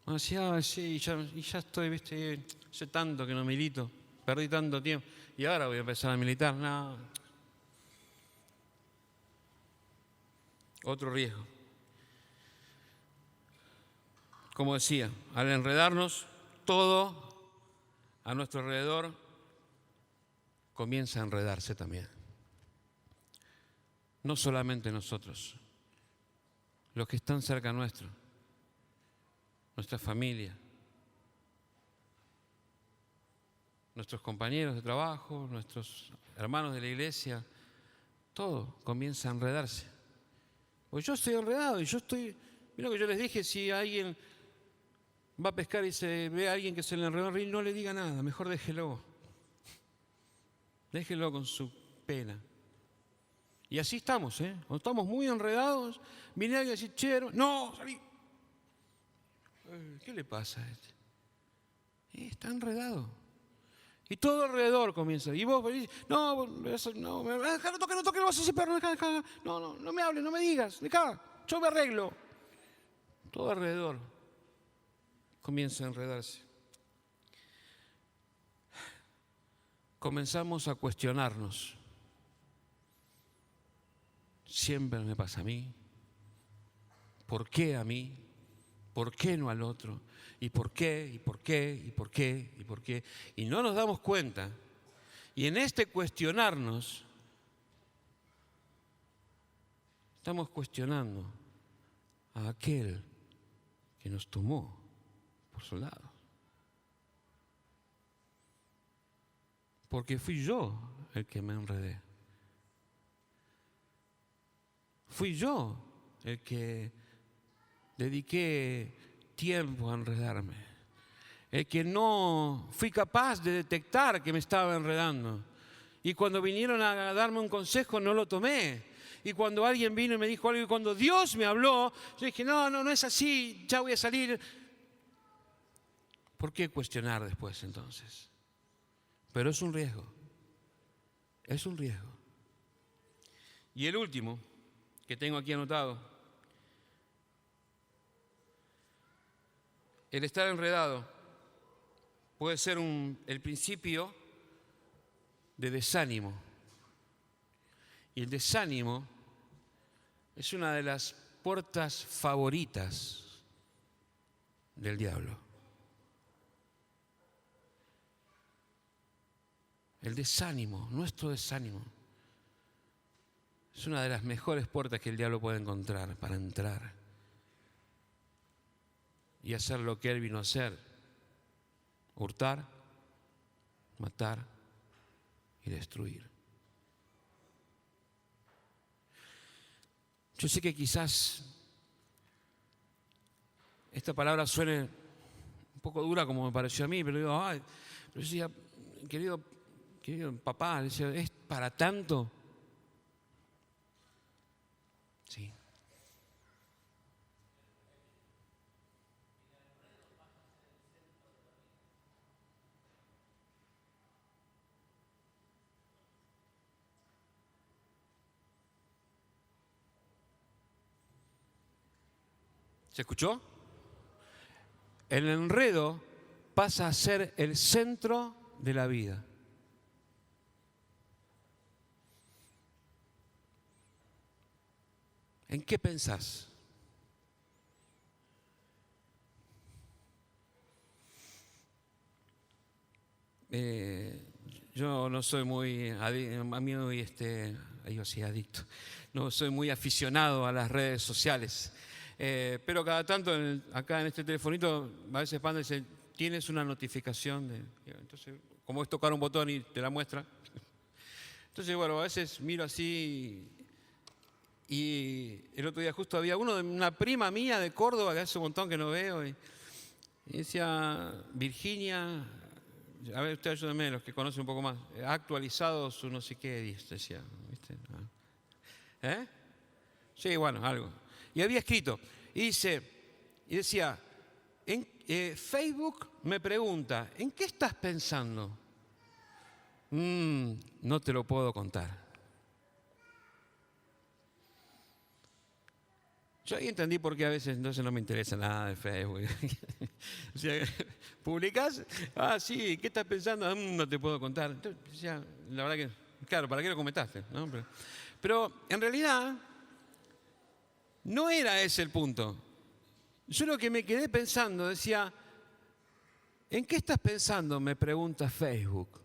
Vamos a decir, sí, ya estoy, viste, hace tanto que no milito, perdí tanto tiempo, y ahora voy a empezar a militar. No. Otro riesgo. Como decía, al enredarnos, todo a nuestro alrededor comienza a enredarse también. No solamente nosotros, los que están cerca nuestro, nuestra familia, nuestros compañeros de trabajo, nuestros hermanos de la iglesia, todo comienza a enredarse. Pues yo estoy enredado y yo estoy... Mira que yo les dije, si alguien va a pescar y se ve a alguien que se le enredó el río, no le diga nada, mejor déjelo. Déjelo con su pena. Y así estamos, ¿eh? Cuando estamos muy enredados, viene alguien y dice, chero, no, salí. ¿Qué le pasa a este? Está enredado. Y todo alrededor comienza. Y vos dices, no, no toque, no vas a hacer perro, no me hables, no me digas, acá, yo me arreglo. Todo alrededor comienza a enredarse. Comenzamos a cuestionarnos. Siempre me pasa a mí. ¿Por qué a mí? ¿Por qué no al otro? ¿Y por qué? ¿Y por qué? ¿Y por qué? ¿Y por qué? Y no nos damos cuenta. Y en este cuestionarnos, estamos cuestionando a aquel que nos tomó por soldados. Porque fui yo el que me enredé. Fui yo el que dediqué tiempo a enredarme. El que no fui capaz de detectar que me estaba enredando. Y cuando vinieron a darme un consejo no lo tomé. Y cuando alguien vino y me dijo algo, y cuando Dios me habló, yo dije, no es así, ya voy a salir. ¿Por qué cuestionar después entonces? Pero es un riesgo. Es un riesgo. Y el último que tengo aquí anotado, el estar enredado puede ser el principio de desánimo. Y el desánimo es una de las puertas favoritas del diablo. El desánimo, nuestro desánimo, es una de las mejores puertas que el diablo puede encontrar para entrar y hacer lo que él vino a hacer: hurtar, matar y destruir. Yo sé que quizás esta palabra suene un poco dura como me pareció a mí, pero digo, pero yo decía, querido papá, decía, ¿es para tanto? Sí. ¿Se escuchó? El enredo pasa a ser el centro de la vida. ¿En qué pensás? Yo no soy muy adicto. No soy muy aficionado a las redes sociales. Pero cada tanto acá en este telefonito a veces Panda dice, tienes una notificación. Entonces, como es tocar un botón y te la muestra. Entonces, bueno, a veces miro así. Y el otro día justo había uno de una prima mía de Córdoba, que hace un montón que no veo, y decía, Virginia, a ver, usted ayúdeme, los que conocen un poco más, ha actualizado su no sé qué, decía, ¿viste? Sí, bueno, algo. Y había escrito, y decía, Facebook me pregunta, ¿en qué estás pensando? No te lo puedo contar. Yo ahí entendí por qué a veces entonces no me interesa nada de Facebook. O sea, ¿publicás? Sí, ¿qué estás pensando? No te puedo contar. Entonces, ya, la verdad que, claro, ¿para qué lo comentaste? ¿No? Pero en realidad, No era ese el punto. Yo lo que me quedé pensando, decía, ¿en qué estás pensando?, me pregunta Facebook.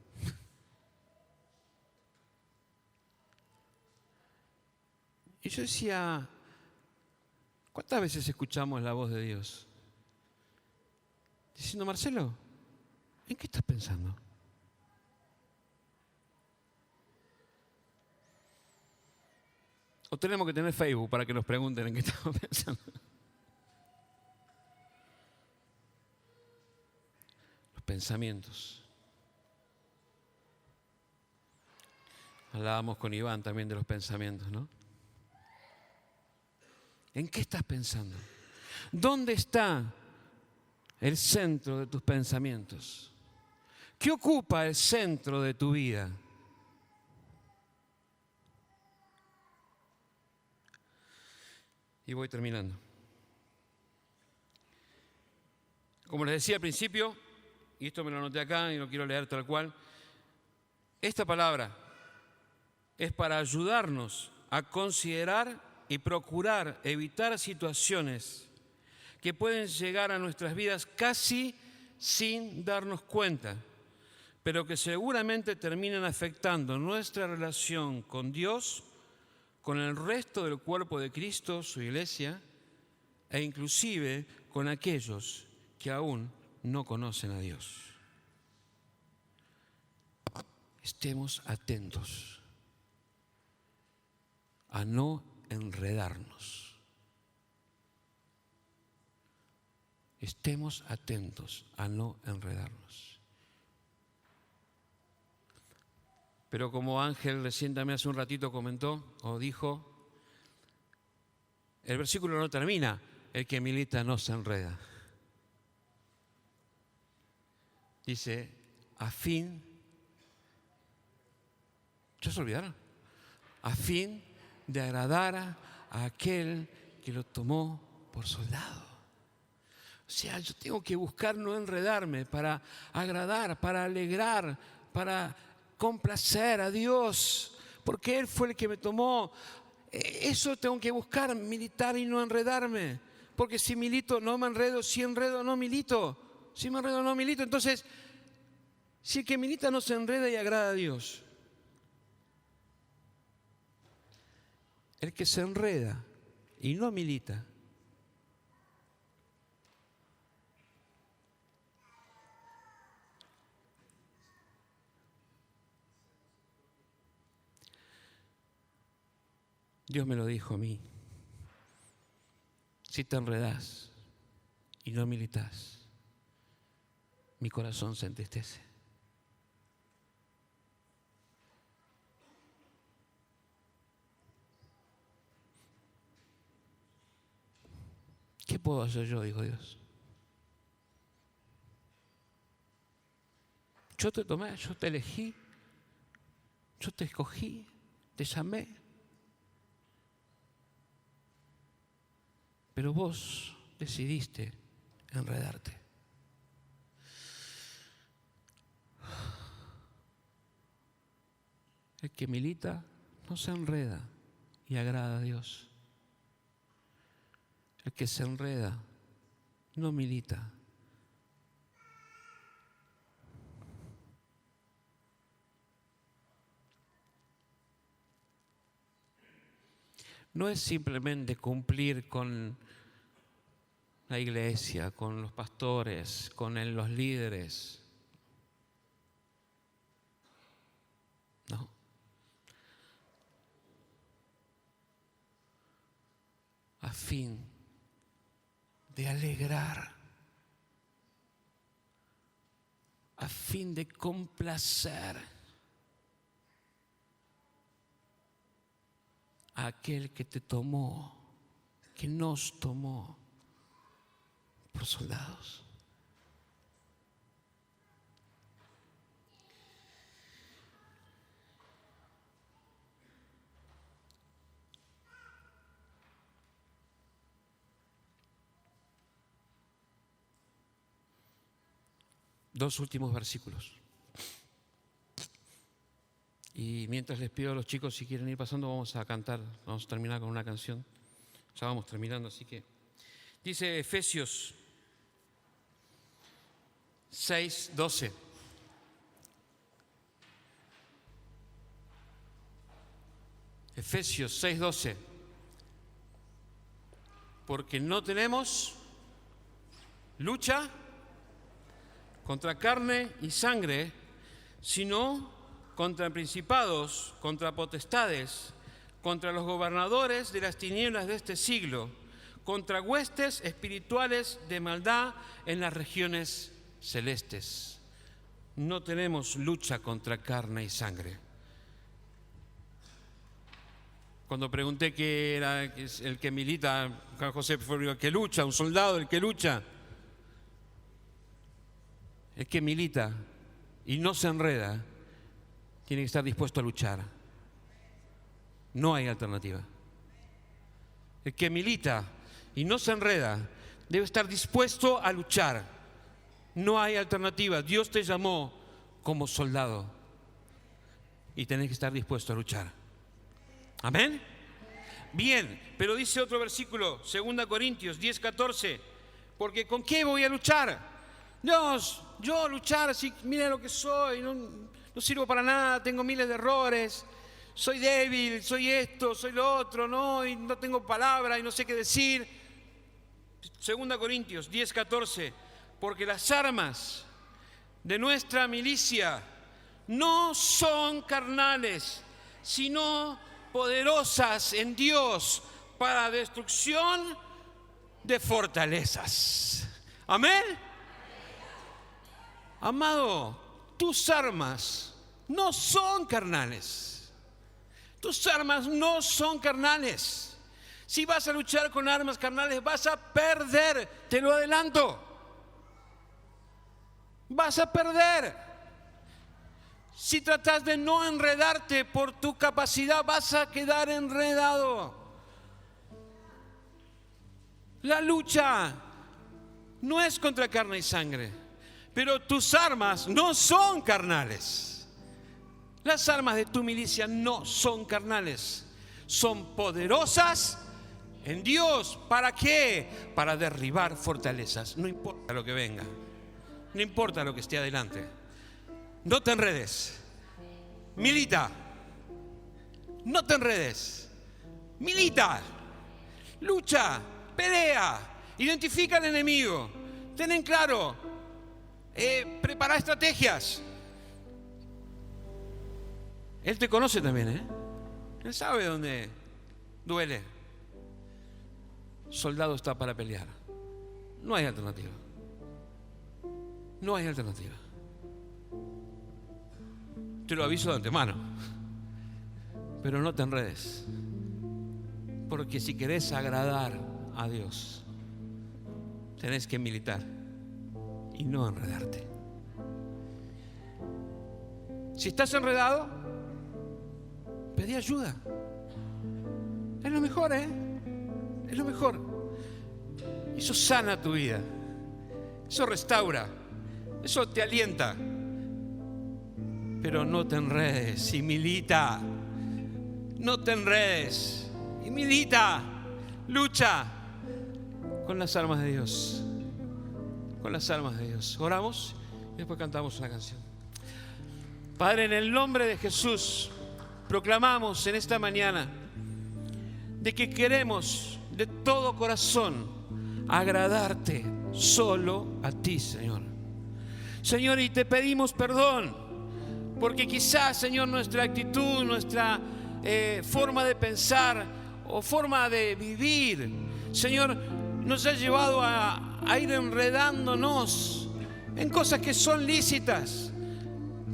Y yo decía, ¿cuántas veces escuchamos la voz de Dios? Diciendo, Marcelo, ¿en qué estás pensando? ¿O tenemos que tener Facebook para que nos pregunten en qué estamos pensando? Los pensamientos. Hablábamos con Iván también de los pensamientos, ¿no? ¿En qué estás pensando? ¿Dónde está el centro de tus pensamientos? ¿Qué ocupa el centro de tu vida? Y voy terminando. Como les decía al principio, y esto me lo anoté acá y lo quiero leer tal cual, esta palabra es para ayudarnos a considerar y procurar evitar situaciones que pueden llegar a nuestras vidas casi sin darnos cuenta, pero que seguramente terminan afectando nuestra relación con Dios, con el resto del cuerpo de Cristo, su iglesia, e inclusive con aquellos que aún no conocen a Dios. Estemos atentos a no enredarnos. Estemos atentos a no enredarnos. Pero como Ángel recién también hace un ratito comentó o dijo, el versículo no termina, el que milita no se enreda. Dice, a fin, ¿ya se olvidaron? A fin de agradar a aquel que lo tomó por soldado. O sea, yo tengo que buscar no enredarme para agradar, para alegrar, para complacer a Dios, porque Él fue el que me tomó. Eso tengo que buscar, militar y no enredarme, porque si milito no me enredo, si enredo no milito, si me enredo no milito. Entonces, si el que milita no se enreda y agrada a Dios, el que se enreda y no milita, Dios me lo dijo a mí, si te enredás y no militas, mi corazón se entristece. ¿Qué puedo hacer yo?, dijo Dios. Yo te tomé, yo te elegí, yo te escogí, te llamé. Pero vos decidiste enredarte. El que milita no se enreda y agrada a Dios. El que se enreda no milita. No es simplemente cumplir con la iglesia, con los pastores, con los líderes. No. A fin de alegrar, a fin de complacer a aquel que te tomó, que nos tomó por soldados. Dos últimos versículos. Y mientras les pido a los chicos si quieren ir pasando, vamos a cantar, vamos a terminar con una canción Ya vamos terminando, así que dice Efesios 6:12. Efesios 6:12. Porque no tenemos lucha contra carne y sangre, sino contra principados, contra potestades, contra los gobernadores de las tinieblas de este siglo, contra huestes espirituales de maldad en las regiones celestes. No tenemos lucha contra carne y sangre. Cuando pregunté qué era el que milita, Juan José fue el que lucha, un soldado, el que lucha. El que milita y no se enreda, tiene que estar dispuesto a luchar. No hay alternativa. El que milita y no se enreda, debe estar dispuesto a luchar. No hay alternativa. Dios te llamó como soldado y tenés que estar dispuesto a luchar. Amén. Bien, pero dice otro versículo, 2 Corintios 10:14, porque ¿con qué voy a luchar? Dios, yo luchar, si mira lo que soy, no sirvo para nada, tengo miles de errores, soy débil, soy esto, soy lo otro, no, y no tengo palabra y no sé qué decir. 2 Corintios 10:14, porque las armas de nuestra milicia no son carnales, sino poderosas en Dios para destrucción de fortalezas. Amén. Amado, tus armas no son carnales. Tus armas no son carnales. Si vas a luchar con armas carnales, vas a perder, te lo adelanto. Vas a perder. Si tratas de no enredarte por tu capacidad, vas a quedar enredado. La lucha no es contra carne y sangre, pero tus armas no son carnales. Las armas de tu milicia no son carnales, son poderosas en Dios. ¿Para qué? Para derribar fortalezas. No importa lo que venga, no importa lo que esté adelante. No te enredes. Milita. No te enredes. Milita. Lucha. Pelea. Identifica al enemigo. Ten en claro. Prepara estrategias. Él te conoce también, Él sabe dónde duele. Soldado está para pelear. No hay alternativa. No hay alternativa. Te lo aviso de antemano. Pero no te enredes. Porque si querés agradar a Dios, tenés que militar y no enredarte. Si estás enredado, pedí ayuda. Es lo mejor, Es lo mejor. Eso sana tu vida. Eso restaura. Eso te alienta. Pero no te enredes y milita. No te enredes y milita. Lucha con las armas de Dios. Con las armas de Dios. Oramos y después cantamos una canción. Padre, en el nombre de Jesús, proclamamos en esta mañana de que queremos de todo corazón agradarte solo a ti, Señor. Señor, y te pedimos perdón. Porque quizás, Señor, nuestra actitud, nuestra forma de pensar o forma de vivir, Señor, nos ha llevado a ir enredándonos en cosas que son lícitas,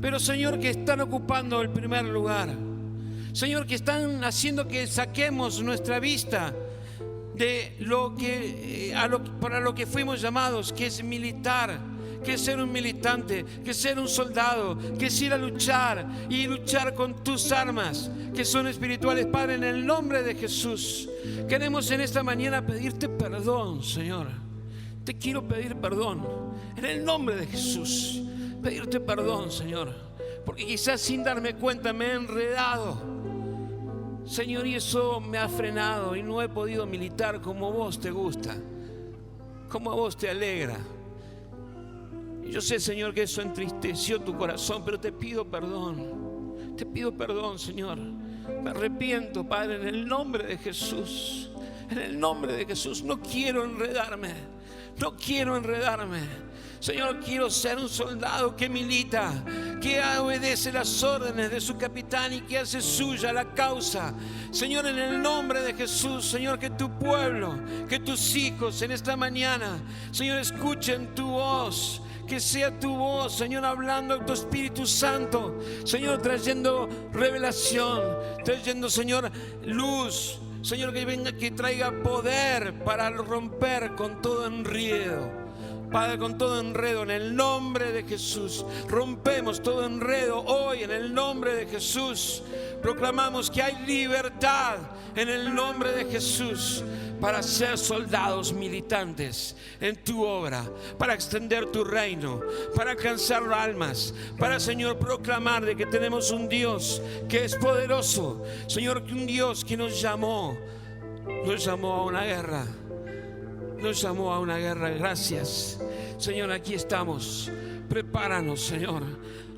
pero, Señor, que están ocupando el primer lugar. Señor, que están haciendo que saquemos nuestra vista de lo que para lo que fuimos llamados, que es militar. Que es ser un militante, que es ser un soldado, que es ir a luchar y luchar con tus armas que son espirituales. Padre, en el nombre de Jesús, queremos en esta mañana pedirte perdón, Señor. Te quiero pedir perdón en el nombre de Jesús. Pedirte perdón, Señor, porque quizás sin darme cuenta me he enredado. Señor, y eso me ha frenado y no he podido militar como vos te gusta, como a vos te alegra. Y yo sé, Señor, que eso entristeció tu corazón, pero te pido perdón. Te pido perdón, Señor. Me arrepiento, Padre, en el nombre de Jesús. En el nombre de Jesús. No quiero enredarme. No quiero enredarme. Señor, quiero ser un soldado que milita, que obedece las órdenes de su capitán y que hace suya la causa. Señor, en el nombre de Jesús, Señor, que tu pueblo, que tus hijos en esta mañana, Señor, escuchen tu voz. Que sea tu voz, Señor, hablando a tu Espíritu Santo, Señor, trayendo revelación, trayendo, Señor, luz, Señor, que venga, que traiga poder para romper con todo enredo. Padre, con todo enredo, en el nombre de Jesús, rompemos todo enredo hoy en el nombre de Jesús. Proclamamos que hay libertad en el nombre de Jesús para ser soldados militantes en tu obra, para extender tu reino, para alcanzar almas, para, Señor, proclamar de que tenemos un Dios que es poderoso, Señor, que un Dios que nos llamó a una guerra. Nos llamó a una guerra. Gracias, Señor, aquí estamos. Prepáranos, Señor,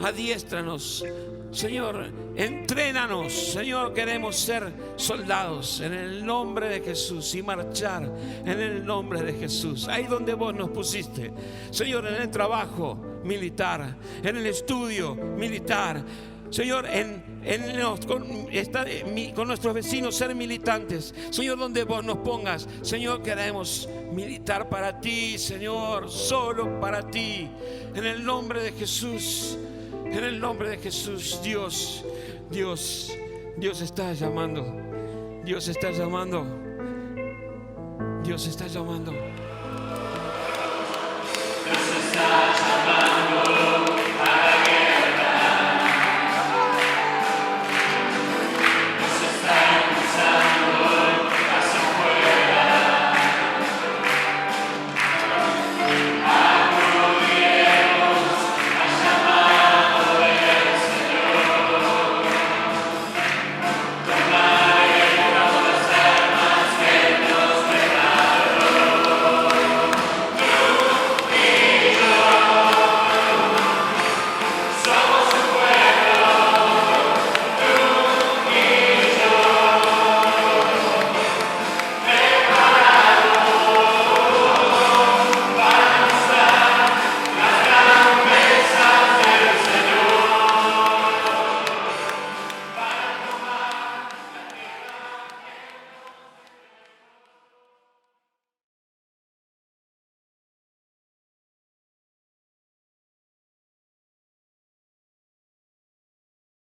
adiéstranos, Señor, entrénanos, Señor. Queremos ser soldados en el nombre de Jesús y marchar en el nombre de Jesús. Ahí donde vos nos pusiste, Señor, en el trabajo militar, en el estudio militar, Señor, con nuestros vecinos ser militantes. Señor, donde vos nos pongas, Señor, queremos militar para ti, Señor, solo para ti. En el nombre de Jesús, en el nombre de Jesús. Dios está llamando. Dios está llamando. Dios está llamando. Dios está llamando.